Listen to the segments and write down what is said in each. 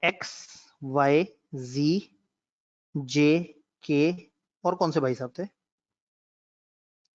X, Y, जी, जे, के और कौन से भाई साहब थे,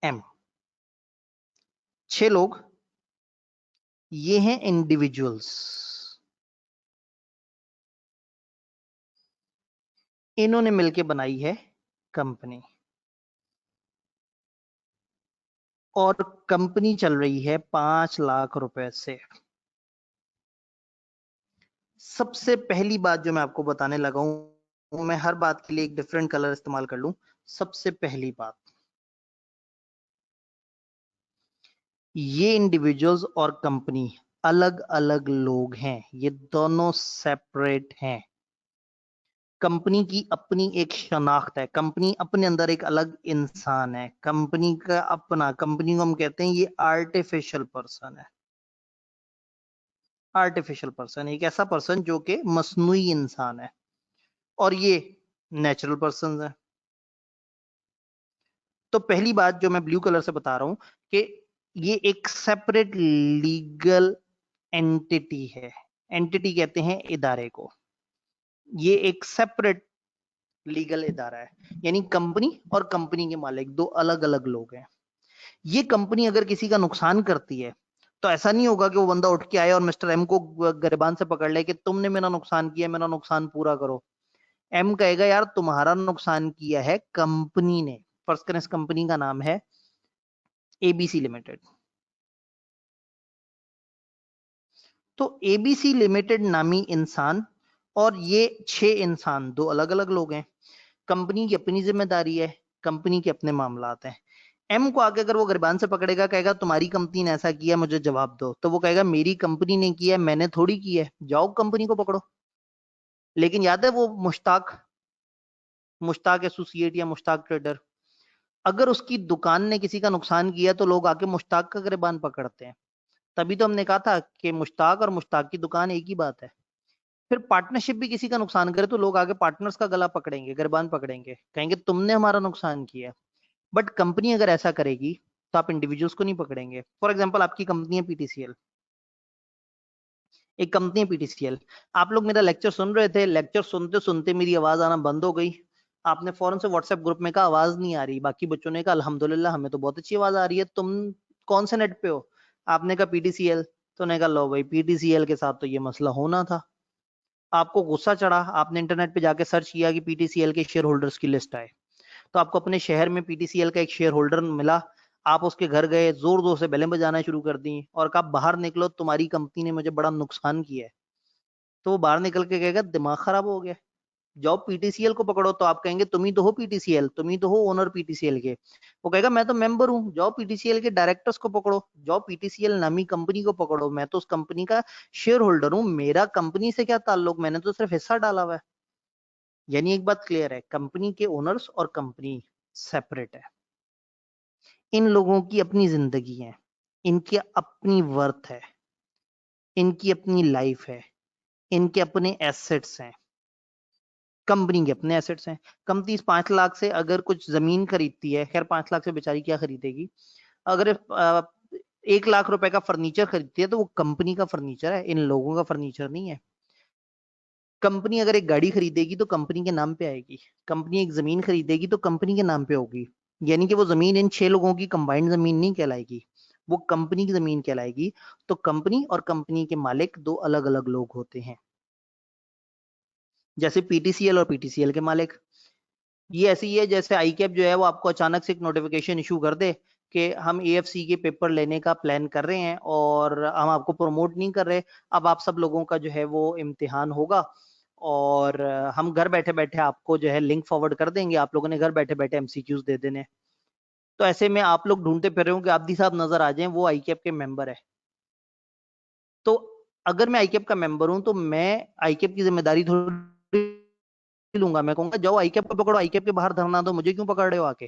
एम। 6 लोग, ये हैं इंडिविजुअल्स। इन्होंने मिलके बनाई है कंपनी, और कंपनी चल रही है 5 लाख रुपए से। सबसे पहली बात जो मैं आपको बताने लगा हूं, मैं हर बात के लिए एक डिफरेंट कलर इस्तेमाल कर लूं। सबसे पहली बात, ये इंडिविजुअल्स और कंपनी अलग अलग लोग हैं, ये दोनों सेपरेट हैं। कंपनी की अपनी एक शनाख्त है, कंपनी अपने अंदर एक अलग इंसान है, कंपनी का अपना, कंपनी को हम कहते हैं ये आर्टिफिशियल पर्सन है। आर्टिफिशियल पर्सन एक ऐसा पर्सन जो कि मसनूई इंसान है, और ये नेचुरल पर्सन है। तो पहली बात जो मैं ब्लू कलर से बता रहा हूं कि ये एक सेपरेट लीगल एंटिटी है। एंटिटी कहते हैं इदारे को। ये एक सेपरेट लीगल इदारा है, यानी कंपनी और कंपनी के मालिक दो अलग अलग लोग हैं। ये कंपनी अगर किसी का नुकसान करती है तो ऐसा नहीं होगा कि वो बंदा उठ के आए और मिस्टर एम को गिरबान से पकड़ ले कि तुमने मेरा नुकसान किया, मेरा नुकसान पूरा करो। एम कहेगा यार तुम्हारा नुकसान किया है कंपनी ने। फर्स्ट करें, इस कंपनी का नाम है एबीसी लिमिटेड। तो एबीसी लिमिटेड नामी इंसान और ये 6 इंसान दो अलग अलग लोग हैं। कंपनी की अपनी जिम्मेदारी है, कंपनी के अपने मामलात हैं। एम को आके अगर वो गिरबान से पकड़ेगा, कहेगा तुम्हारी कंपनी ने ऐसा किया, मुझे जवाब दो, तो वो कहेगा मेरी कंपनी ने किया, मैंने थोड़ी किया है, जाओ कंपनी को पकड़ो। लेकिन याद है वो मुश्ताक, मुश्ताक एसोसिएट या मुश्ताक ट्रेडर, अगर उसकी दुकान ने किसी का नुकसान किया तो लोग आके मुश्ताक का गिरबान पकड़ते हैं। तभी तो हमने कहा था कि मुश्ताक और मुश्ताक की दुकान एक ही बात है। फिर पार्टनरशिप भी किसी का नुकसान करे तो लोग आगे पार्टनर्स का गला पकड़ेंगे, गिरबान पकड़ेंगे, कहेंगे तुमने हमारा नुकसान किया। बट कंपनी अगर ऐसा करेगी तो आप इंडिविजुअल्स को नहीं पकड़ेंगे। फॉर एग्जांपल आपकी कंपनी है पीटीसीएल, एक कंपनी है पीटीसीएल। आप लोग मेरा लेक्चर सुन रहे थे, लेक्चर सुनते सुनते मेरी आवाज आना बंद हो गई। आपने फौरन से व्हाट्सएप ग्रुप में कहा आवाज नहीं आ रही, बाकी बच्चों ने कहा अल्हम्दुलिल्लाह हमें तो बहुत अच्छी आवाज आ रही है, तुम कौन से नेट पे हो? आपने कहा पीटीसीएल। तो ने कहा लो भाई, पीटीसीएल के साथ तो ये मसला होना था। आपको गुस्सा चढ़ा, आपने इंटरनेट पे जाके सर्च किया कि पीटीसीएल के शेयर होल्डर्स की लिस्ट आए, तो आपको अपने शहर में पीटीसीएल का एक शेयर होल्डर मिला। आप उसके घर गए, जोर जोर से बेलें बजाना शुरू कर दी और कहा बाहर निकलो, तुम्हारी कंपनी ने मुझे बड़ा नुकसान किया है। तो वो बाहर निकल के कहेगा दिमाग खराब हो गया, जाओ पीटीसीएल को पकड़ो। तो आप कहेंगे तुम ही तो हो पीटीसीएल, तुम ही तो हो ओनर पीटीसीएल के। वो कहेगा मैं तो मेंबर हूँ, जाओ पीटीसीएल के डायरेक्टर्स को पकड़ो, जाओ पीटीसीएल नामी कंपनी को पकड़ो, मैं तो उस कंपनी का शेयर होल्डर हूँ, मेरा कंपनी से क्या ताल्लुक, मैंने तो सिर्फ हिस्सा डाला हुआ है। यानी एक बात क्लियर है, कंपनी के ओनर्स और कंपनी सेपरेट है। इन लोगों की अपनी जिंदगी है, इनकी अपनी वर्थ है, इनकी अपनी लाइफ है, इनके अपने एसेट्स हैं। कंपनी के अपने एसेट्स हैं। कंपनी इस 5 लाख से अगर कुछ जमीन खरीदती है, खैर 5 लाख से बेचारी क्या खरीदेगी, अगर 1 लाख रुपए का फर्नीचर खरीदती है तो वो कंपनी का फर्नीचर है, इन लोगों का फर्नीचर नहीं है। कंपनी अगर एक गाड़ी खरीदेगी तो कंपनी के नाम पे आएगी, कंपनी एक जमीन खरीदेगी तो कंपनी के नाम पे होगी। यानी कि वो जमीन इन 6 लोगों की कंबाइंड जमीन नहीं कहलाएगी, वो कंपनी की जमीन कहलाएगी। तो कंपनी और कंपनी के मालिक दो अलग अलग लोग होते हैं, जैसे पीटीसीएल और पीटीसीएल के मालिक। ये ऐसी ही है जैसे आईकैप जो है वो आपको अचानक से एक नोटिफिकेशन इशू कर दे कि हम एएफसी के पेपर लेने का प्लान कर रहे हैं और हम आपको प्रमोट नहीं कर रहे, अब आप सब लोगों का जो है वो इम्तिहान होगा और हम घर बैठे बैठे आपको जो है लिंक फॉरवर्ड कर देंगे, आप लोगों ने घर बैठे बैठे एमसीक्यूज दे देने। तो ऐसे में आप लोग ढूंढते फिर रहे हो कि आब्दी साहब नजर आ जाएं, वो आईकैप के मेंबर है। तो अगर मैं आईकैप का मेंबर हूं तो मैं आईकैप की जिम्मेदारी थोड़ी लूंगा, मैं कहूंगा जाओ आईकैप को पकड़ो, आईकैप के बाहर धरना दो, मुझे क्यों पकड़ रहे हो आके।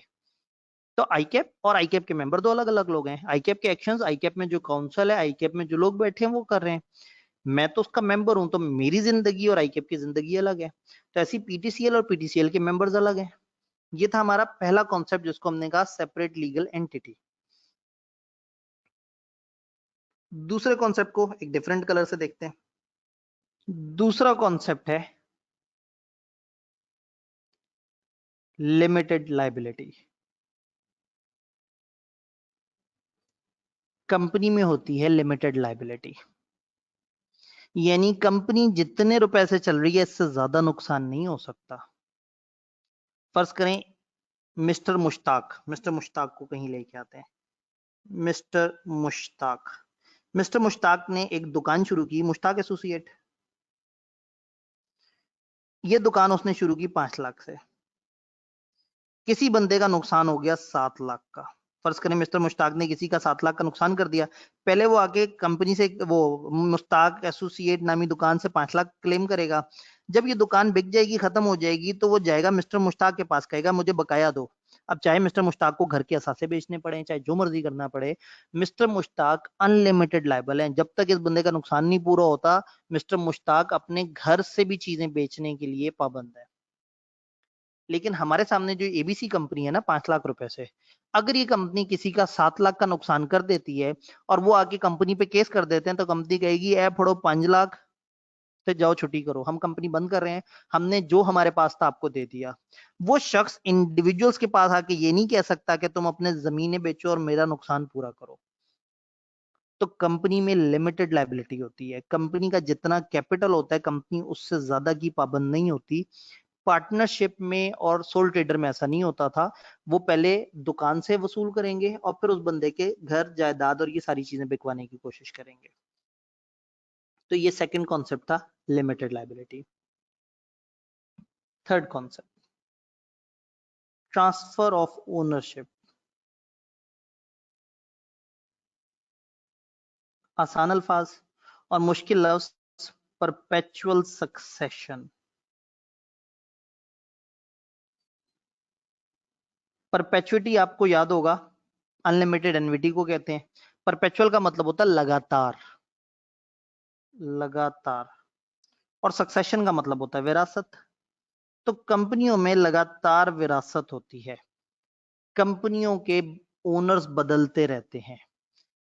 तो आईकैप और आईकैप के मेंबर दो अलग अलग लोग हैं। आईकैप के एक्शंस, आईकैप में जो काउंसिल है, आईकैप में जो लोग बैठे हैं वो कर रहे हैं। मैं तो उसका मेंबर हूं, तो मेरी जिंदगी और आईकैप की जिंदगी अलग है। तो ऐसी पीटीसीएल और पीटीसीएल के मेंबर्स अलग हैं। ये था हमारा पहला कॉन्सेप्ट जिसको हमने कहा सेपरेट लीगल एंटिटी। दूसरे कॉन्सेप्ट को एक डिफरेंट कलर से देखते हैं। दूसरा कॉन्सेप्ट है लिमिटेड लायबिलिटी। कंपनी में होती है लिमिटेड लायबिलिटी, यानी कंपनी जितने रुपए से चल रही है इससे ज्यादा नुकसान नहीं हो सकता। फर्ज करें मिस्टर मुश्ताक को कहीं लेके आते हैं। मिस्टर मुश्ताक ने एक दुकान शुरू की, मुश्ताक एसोसिएट। ये दुकान उसने शुरू की 5 लाख से। किसी बंदे का नुकसान हो गया 7 लाख का। फर्ज करें मिस्टर मुश्ताक ने किसी का 7 लाख का नुकसान कर दिया। पहले वो आके कंपनी से, वो मुश्ताक एसोसिएट नामी दुकान से 5 लाख क्लेम करेगा। जब ये दुकान बिक जाएगी, खत्म हो जाएगी, तो वो जाएगा मिस्टर मुश्ताक के पास, कहेगा मुझे बकाया दो। अब चाहे मिस्टर मुश्ताक को घर के असासे बेचने पड़े, चाहे जो मर्जी करना पड़े, मिस्टर मुश्ताक अनलिमिटेड लायबल है। जब तक इस बंदे का नुकसान नहीं पूरा होता, मिस्टर मुश्ताक अपने घर से भी चीजें बेचने के लिए पाबंद है। लेकिन हमारे सामने जो एबीसी कंपनी है ना 5 लाख रुपए से, अगर ये कंपनी किसी का 7 लाख का नुकसान कर देती है और वो आके कंपनी पे केस कर देते हैं, तो कंपनी कहेगी ऐ फड़ो 5 लाख, तो जाओ छुट्टी करो, हम कंपनी बंद कर रहे हैं, हमने जो हमारे पास था आपको दे दिया। वो शख्स इंडिविजुअल्स के पास आके ये नहीं कह सकता कि तुम अपने जमीनें बेचो और मेरा नुकसान पूरा करो। तो कंपनी में लिमिटेड लायबिलिटी होती है। कंपनी का जितना कैपिटल होता है, कंपनी उससे ज्यादा की पाबंद नहीं होती। पार्टनरशिप में और सोल ट्रेडर में ऐसा नहीं होता था। वो पहले दुकान से वसूल करेंगे और फिर उस बंदे के घर जायदाद और ये सारी चीजें बिकवाने की कोशिश करेंगे। तो ये सेकंड कॉन्सेप्ट था limited liability. Third concept transfer of ownership. आसान अल्फाज और मुश्किल लफ्ज, परपेचुअल सक्सेशन। परपेचुइटी आपको याद होगा, अनलिमिटेड एन्युटी को कहते हैं। परपेचुअल का मतलब होता है लगातार, लगातार। और सक्सेशन का मतलब होता है विरासत। तो कंपनियों में लगातार विरासत होती है, कंपनियों के ओनर्स बदलते रहते हैं।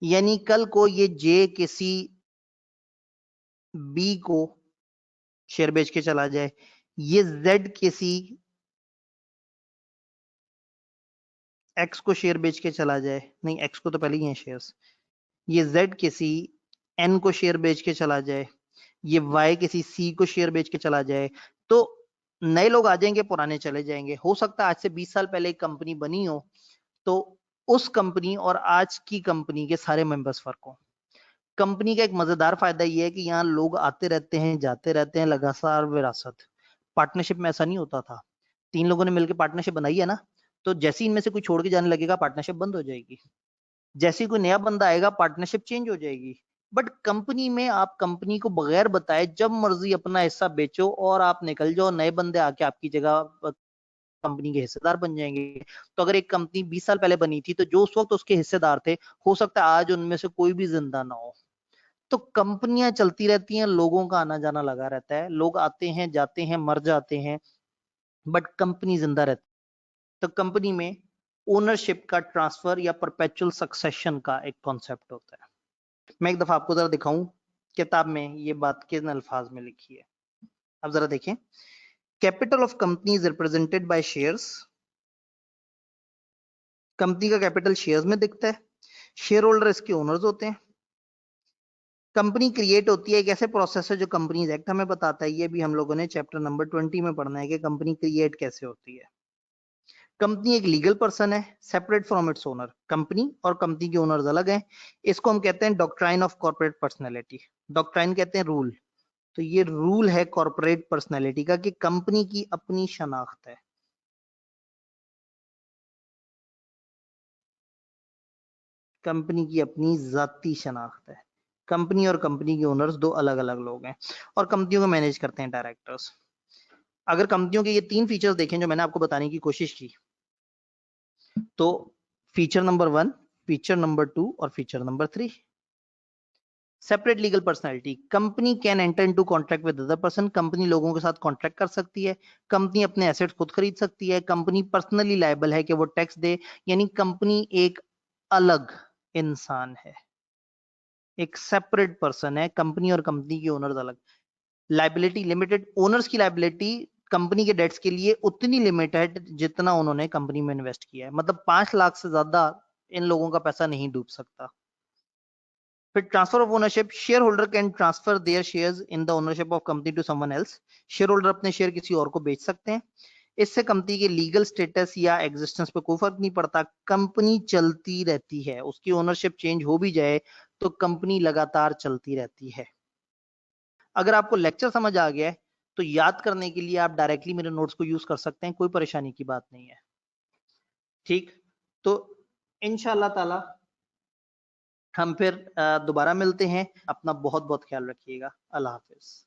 यानी कल को ये जे किसी बी को शेयर बेच के चला जाए, ये जेड किसी एक्स को शेयर बेच के चला जाए, नहीं एक्स को तो पहले ही है शेयर्स, ये जेड किसी एन को शेयर बेच के चला जाए, ये वाई किसी सी को शेयर बेच के चला जाए, तो नए लोग आ जाएंगे, पुराने चले जाएंगे। हो सकता है आज से 20 साल पहले एक कंपनी बनी हो, तो उस कंपनी और आज की कंपनी के सारे मेंबर्स फर्क हो। कंपनी का एक मजेदार फायदा यह है कि यहाँ लोग आते रहते हैं, जाते रहते हैं, लगातार विरासत। पार्टनरशिप में ऐसा नहीं होता था। 3 लोगों ने मिलकर पार्टनरशिप बनाई है ना, तो जैसे इनमें से कोई छोड़ के जाने लगेगा, पार्टनरशिप बंद हो जाएगी। जैसे ही कोई नया बंदा आएगा, पार्टनरशिप चेंज हो जाएगी। बट कंपनी में आप कंपनी को बगैर बताए जब मर्जी अपना हिस्सा बेचो और आप निकल जाओ, नए बंदे आके आपकी जगह कंपनी के हिस्सेदार बन जाएंगे। तो अगर एक कंपनी 20 साल पहले बनी थी, तो जो उस वक्त उसके हिस्सेदार थे, हो सकता है आज उनमें से कोई भी जिंदा ना हो। तो कंपनियां चलती रहती हैं, लोगों का आना जाना लगा रहता है, लोग आते हैं, जाते हैं, मर जाते हैं, बट कंपनी जिंदा रहती है। तो कंपनी में ओनरशिप का ट्रांसफर या परपेचुअल सक्सेशन का एक कॉन्सेप्ट होता है। मैं एक दफा आपको जरा दिखाऊं, किताब में ये बात किन अल्फाज में लिखी है। अब जरा देखें, capital of company is represented by shares. Company का कैपिटल शेयर्स में दिखता है, शेयर होल्डर इसके ओनर्स होते हैं। कंपनी क्रिएट होती है, एक ऐसे प्रोसेस है जो कंपनीज एक्ट हमें बताता है। ये भी हम लोगों ने चैप्टर नंबर 20 में पढ़ना है कि कंपनी क्रिएट कैसे होती है। कंपनी एक लीगल पर्सन है, separate from its owner. Company और कंपनी के ओनर्स अलग हैं। इसको हम कहते हैं doctrine of corporate personality. Doctrine कहते हैं रूल। तो ये रूल है कॉर्पोरेट पर्सनैलिटी का कि कंपनी की अपनी शनाख्त है। कंपनी की अपनी जाती शनाख्त है। कंपनी और कंपनी के ओनर्स दो अलग अलग लोग हैं, और कंपनियों को मैनेज करते हैं डायरेक्टर्स। अगर कंपनियों के ये 3 फीचर्स देखें जो मैंने आपको बताने की कोशिश की, तो फीचर नंबर 1, फीचर नंबर 2 और feature number 3। Separate legal personality, company can enter into contract with other person. Company लोगों के साथ कॉन्ट्रैक्ट कर सकती है। कंपनी अपने एसेट्स खुद खरीद सकती है। कंपनी पर्सनली लायबल है कि वो टैक्स दे, यानी कंपनी एक अलग इंसान है, एक सेपरेट पर्सन है। कंपनी और कंपनी के ओनर्स अलग। लाइबिलिटी लिमिटेड, ओनर्स की लाइबिलिटी कंपनी के डेट्स के लिए उतनी लिमिटेड जितना उन्होंने कंपनी में इन्वेस्ट किया है, मतलब 5 लाख से ज्यादा इन लोगों का पैसा नहीं डूब सकता। फिर transfer of ownership, shareholder can transfer their shares in the ownership of company to someone else. Shareholder अपने शेयर किसी और को बेच सकते हैं। इससे कंपनी के लीगल स्टेटस या एग्जिस्टेंस पे कोई फर्क नहीं पड़ता, कंपनी चलती रहती है, उसकी ओनरशिप चेंज हो भी जाए तो कंपनी लगातार चलती रहती है। अगर आपको लेक्चर समझ आ गया है तो याद करने के लिए आप डायरेक्टली मेरे नोट्स को यूज कर सकते हैं, कोई परेशानी की बात नहीं है। ठीक, तो इंशाल्लाह ताला हम फिर दोबारा मिलते हैं। अपना बहुत बहुत ख्याल रखिएगा। अल्लाह हाफिज।